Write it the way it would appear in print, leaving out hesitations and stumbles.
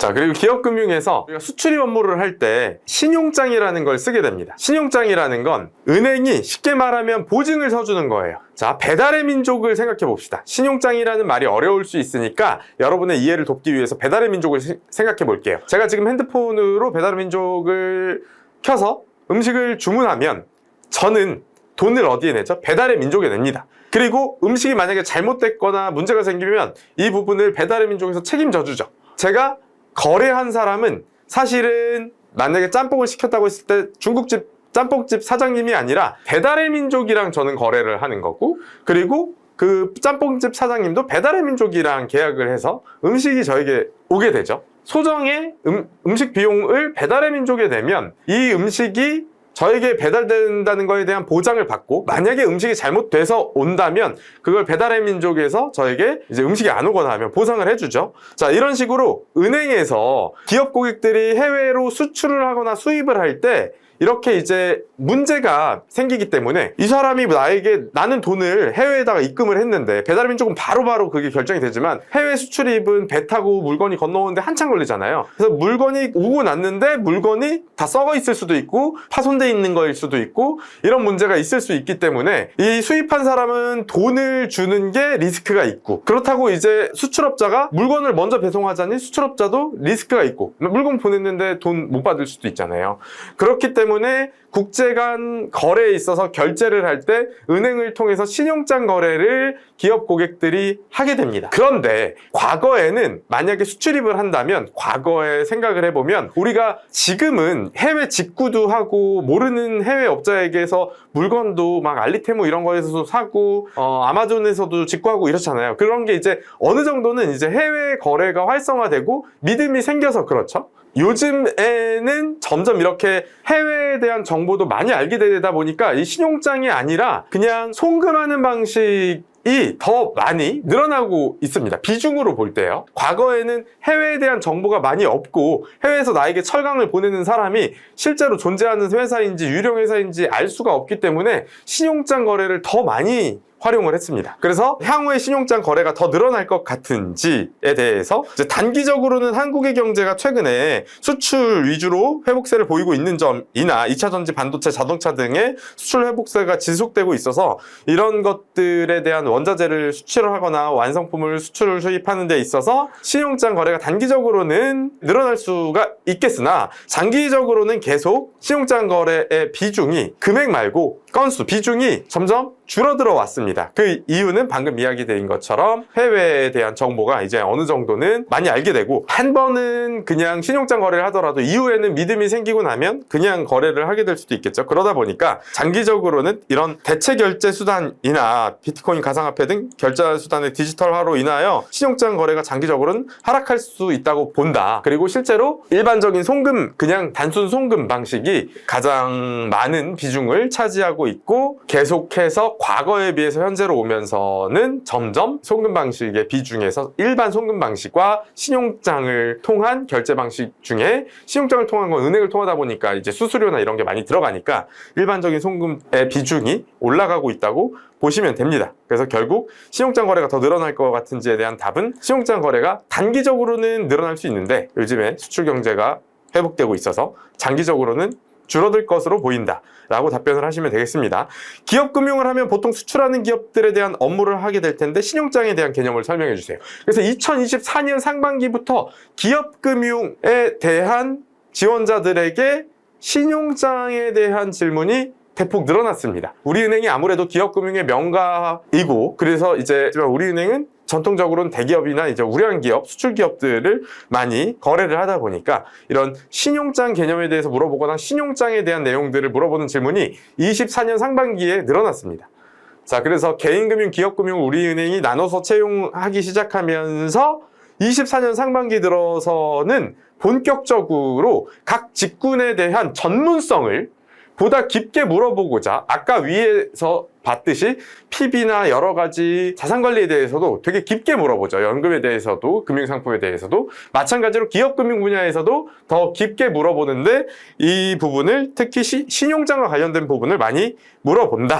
자, 그리고 기업금융에서 우리가 수출입 업무를 할 때 신용장이라는 걸 쓰게 됩니다. 신용장이라는 건 은행이 쉽게 말하면 보증을 서주는 거예요. 자, 배달의 민족을 생각해 봅시다. 신용장이라는 말이 어려울 수 있으니까 여러분의 이해를 돕기 위해서 배달의 민족을 생각해 볼게요. 제가 지금 핸드폰으로 배달의 민족을 켜서 음식을 주문하면 저는 돈을 어디에 내죠? 배달의 민족에 냅니다. 그리고 음식이 만약에 잘못됐거나 문제가 생기면 이 부분을 배달의 민족에서 책임져 주죠. 제가 거래한 사람은 사실은 만약에 짬뽕을 시켰다고 했을 때 중국집 짬뽕집 사장님이 아니라 배달의 민족이랑 저는 거래를 하는 거고, 그리고 그 짬뽕집 사장님도 배달의 민족이랑 계약을 해서 음식이 저에게 오게 되죠. 소정의 음식 비용을 배달의 민족에 내면 이 음식이 저에게 배달된다는 거에 대한 보장을 받고, 만약에 음식이 잘못돼서 온다면 그걸 배달의 민족에서 저에게 이제 음식이 안 오거나 하면 보상을 해주죠. 자, 이런 식으로 은행에서 기업 고객들이 해외로 수출을 하거나 수입을 할 때 이렇게 이제 문제가 생기기 때문에 이 사람이 나는 돈을 해외에다가 입금을 했는데 배달의 민족은 바로바로 그게 결정이 되지만 해외 수출입은 배 타고 물건이 건너오는데 한참 걸리잖아요. 그래서 물건이 오고 났는데 물건이 다 썩어 있을 수도 있고 파손돼 있는 거일 수도 있고 이런 문제가 있을 수 있기 때문에 이 수입한 사람은 돈을 주는 게 리스크가 있고, 그렇다고 이제 수출업자가 물건을 먼저 배송하자니 수출업자도 리스크가 있고 물건 보냈는데 돈 못 받을 수도 있잖아요. 그렇기 때문에 국제 간 거래에 있어서 결제를 할 때 은행을 통해서 신용장 거래를 기업 고객들이 하게 됩니다. 그런데 과거에는 만약에 수출입을 한다면, 과거에 생각을 해보면 우리가 지금은 해외 직구도 하고 모르는 해외 업자에게서 물건도 막 알리테모 이런 거에서도 사고 아마존에서도 직구하고 이렇잖아요. 그런 게 이제 어느 정도는 이제 해외 거래가 활성화되고 믿음이 생겨서 그렇죠. 요즘에는 점점 이렇게 해외에 대한 정보도 많이 알게 되다 보니까 이 신용장이 아니라 그냥 송금하는 방식이 더 많이 늘어나고 있습니다. 비중으로 볼 때요. 과거에는 해외에 대한 정보가 많이 없고 해외에서 나에게 철강을 보내는 사람이 실제로 존재하는 회사인지 유령 회사인지 알 수가 없기 때문에 신용장 거래를 더 많이 활용을 했습니다. 그래서 향후에 신용장 거래가 더 늘어날 것 같은지에 대해서 이제 단기적으로는 한국의 경제가 최근에 수출 위주로 회복세를 보이고 있는 점이나 2차전지 반도체, 자동차 등의 수출 회복세가 지속되고 있어서 이런 것들에 대한 원자재를 수출을 하거나 완성품을 수입하는 데 있어서 신용장 거래가 단기적으로는 늘어날 수가 있겠으나 장기적으로는 계속 신용장 거래의 비중이, 금액 말고 건수, 비중이 점점 줄어들어 왔습니다. 그 이유는 방금 이야기드린 것처럼 해외에 대한 정보가 이제 어느 정도는 많이 알게 되고, 한 번은 그냥 신용장 거래를 하더라도 이후에는 믿음이 생기고 나면 그냥 거래를 하게 될 수도 있겠죠. 그러다 보니까 장기적으로는 이런 대체 결제 수단이나 비트코인, 가상화폐 등 결제 수단의 디지털화로 인하여 신용장 거래가 장기적으로는 하락할 수 있다고 본다. 그리고 실제로 일반적인 송금, 그냥 단순 송금 방식이 가장 많은 비중을 차지하고 있고, 계속해서 과거에 비해서 현재로 오면서는 점점 송금 방식의 비중에서 일반 송금 방식과 신용장을 통한 결제 방식 중에, 신용장을 통한 건 은행을 통하다 보니까 이제 수수료나 이런 게 많이 들어가니까 일반적인 송금의 비중이 올라가고 있다고 보시면 됩니다. 그래서 결국 신용장 거래가 더 늘어날 것 같은지에 대한 답은 신용장 거래가 단기적으로는 늘어날 수 있는데 요즘에 수출 경제가 회복되고 있어서 장기적으로는 줄어들 것으로 보인다 라고 답변을 하시면 되겠습니다. 기업 금융을 하면 보통 수출하는 기업들에 대한 업무를 하게 될 텐데 신용장에 대한 개념을 설명해 주세요. 그래서 2024년 상반기부터 기업 금융에 대한 지원자들에게 신용장에 대한 질문이 대폭 늘어났습니다. 우리은행이 아무래도 기업금융의 명가이고, 그래서 이제 우리은행은 전통적으로는 대기업이나 이제 우량 기업, 수출 기업들을 많이 거래를 하다 보니까 이런 신용장 개념에 대해서 물어보거나 신용장에 대한 내용들을 물어보는 질문이 24년 상반기에 늘어났습니다. 자, 그래서 개인금융, 기업금융, 우리은행이 나눠서 채용하기 시작하면서 24년 상반기 들어서는 본격적으로 각 직군에 대한 전문성을 보다 깊게 물어보고자, 아까 위에서 봤듯이 PB나 여러 가지 자산관리에 대해서도 되게 깊게 물어보죠. 연금에 대해서도, 금융상품에 대해서도. 마찬가지로 기업금융 분야에서도 더 깊게 물어보는데 이 부분을 특히 신용장과 관련된 부분을 많이 물어본다.